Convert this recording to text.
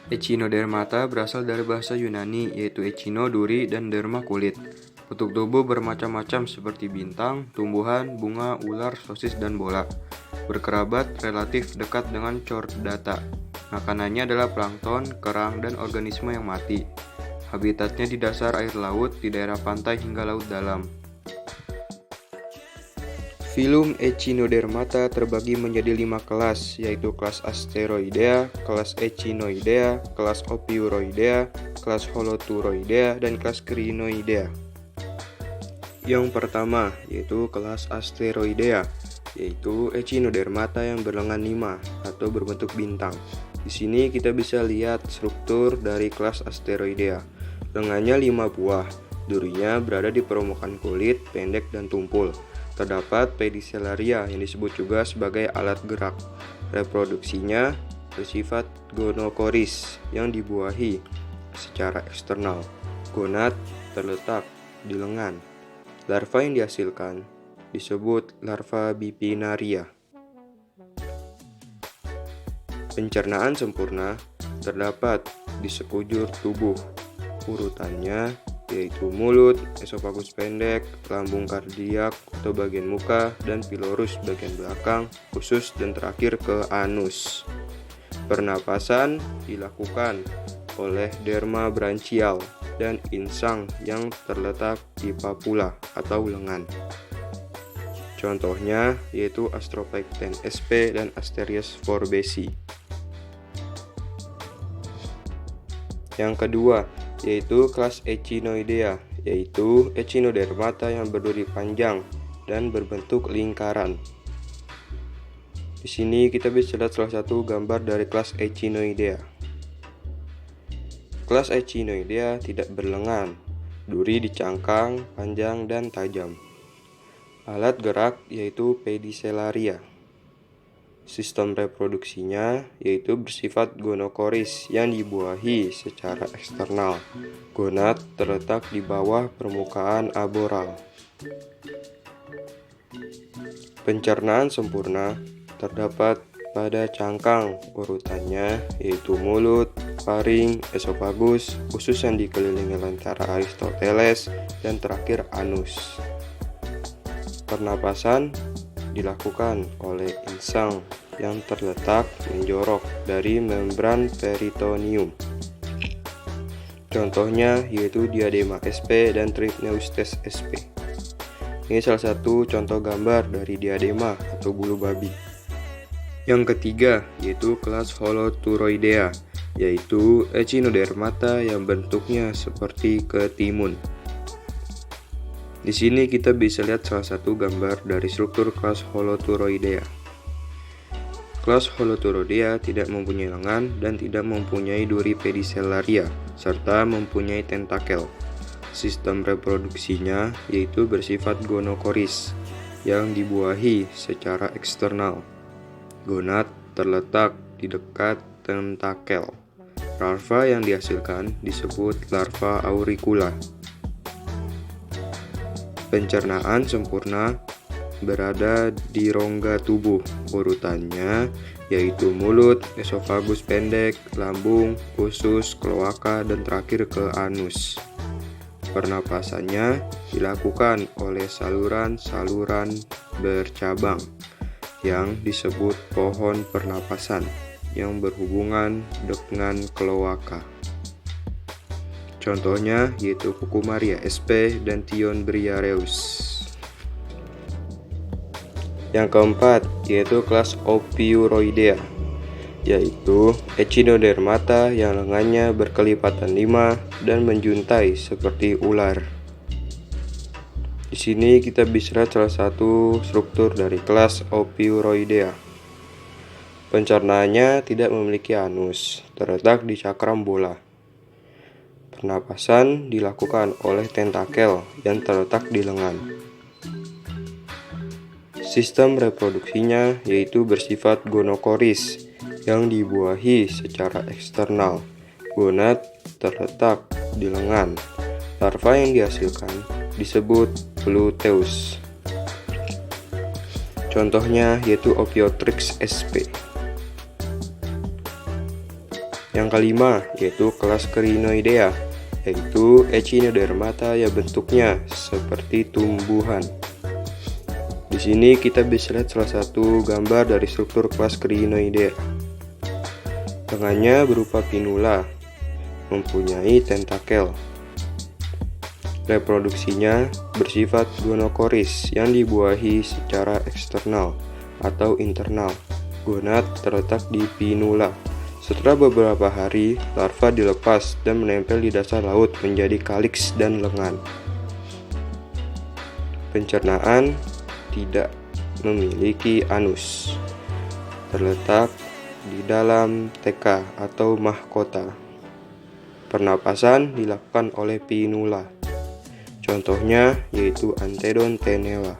Echinodermata berasal dari bahasa Yunani, yaitu echino duri dan derma kulit. Bentuk tubuh bermacam-macam seperti bintang, tumbuhan, bunga, ular, sosis, dan bola. Berkerabat relatif dekat dengan chordata. Makanannya adalah plankton, kerang, dan organisme yang mati. Habitatnya di dasar air laut, di daerah pantai hingga laut dalam. Filum Echinodermata terbagi menjadi 5 kelas, yaitu kelas Asteroidea, kelas Echinoidea, kelas Ophiuroidea, kelas Holoturoidea, dan kelas Crinoidea. Yang pertama, yaitu kelas Asteroidea, yaitu Echinodermata yang berlengan 5 atau berbentuk bintang. Di sini kita bisa lihat struktur dari kelas Asteroidea. Lengannya 5 buah, durinya berada di permukaan kulit, pendek dan tumpul. Terdapat pedicellaria yang disebut juga sebagai alat gerak. Reproduksinya bersifat gonokoris yang dibuahi secara eksternal. Gonad terletak di lengan. Larva yang dihasilkan disebut larva bipinaria. Pencernaan sempurna terdapat di sekujur tubuh. Urutannya yaitu mulut, esofagus pendek, lambung kardiak atau bagian muka, dan pilorus bagian belakang, usus, dan terakhir ke anus. Pernapasan dilakukan oleh derma branchial dan insang yang terletak di papula atau lengan. Contohnya yaitu Astropecten sp dan Asterias forbesi. Yang kedua, yaitu kelas Echinoidea, yaitu Echinodermata yang berduri panjang dan berbentuk lingkaran. Di sini kita bisa lihat salah satu gambar dari kelas Echinoidea. Kelas Echinoidea tidak berlengan, duri di cangkang, panjang dan tajam. Alat gerak yaitu pedicellaria. Sistem reproduksinya yaitu bersifat gonokoris yang dibuahi secara eksternal. Gonad terletak di bawah permukaan aboral. Pencernaan sempurna terdapat pada cangkang, urutannya yaitu mulut, faring, esofagus, usus yang dikelilingi lentera Aristoteles, dan terakhir anus. Pernapasan dilakukan oleh insang yang terletak menjorok dari membran peritoneum. Contohnya yaitu Diadema sp dan Trypneustes sp. Ini salah satu contoh gambar dari diadema atau bulu babi. Yang ketiga yaitu kelas Holoturoidea, yaitu Echinodermata yang bentuknya seperti ketimun. Di sini kita bisa lihat salah satu gambar dari struktur kelas Holoturoidea. Kelas Holoturoidea tidak mempunyai lengan dan tidak mempunyai duri pedicellaria, serta mempunyai tentakel. Sistem reproduksinya yaitu bersifat gonokoris yang dibuahi secara eksternal. Gonad terletak di dekat tentakel. Larva yang dihasilkan disebut larva auricula. Pencernaan sempurna berada di rongga tubuh. Urutannya yaitu mulut, esofagus pendek, lambung, usus, kloaka, dan terakhir ke anus. Pernapasannya dilakukan oleh saluran-saluran bercabang yang disebut pohon pernapasan yang berhubungan dengan kloaka. Contohnya yaitu Cucumaria sp dan Tionbriareus. Yang keempat yaitu kelas Ophiuroidea, yaitu Echinodermata yang lengannya berkelipatan 5 dan menjuntai seperti ular. Di sini kita bisa lihat salah satu struktur dari kelas Ophiuroidea. Pencernaannya tidak memiliki anus, terletak di cakram bola. Pernapasan dilakukan oleh tentakel yang terletak di lengan. Sistem reproduksinya yaitu bersifat gonokoris yang dibuahi secara eksternal. Gonad terletak di lengan. Larva yang dihasilkan disebut luteus. Contohnya yaitu Ophiotrix sp. Yang kelima yaitu kelas Crinoidea, yaitu Echinodermata yang bentuknya seperti tumbuhan. Di sini kita bisa lihat salah satu gambar dari struktur kelas Crinoidea. Lengannya berupa pinula, mempunyai tentakel. Reproduksinya bersifat gonokoris yang dibuahi secara eksternal atau internal. Gonad terletak di pinula. Setelah beberapa hari, larva dilepas dan menempel di dasar laut menjadi kaliks dan lengan. Pencernaan tidak memiliki anus. Terletak di dalam TK atau mahkota. Pernapasan dilakukan oleh pinula. Contohnya yaitu Antedon tenella.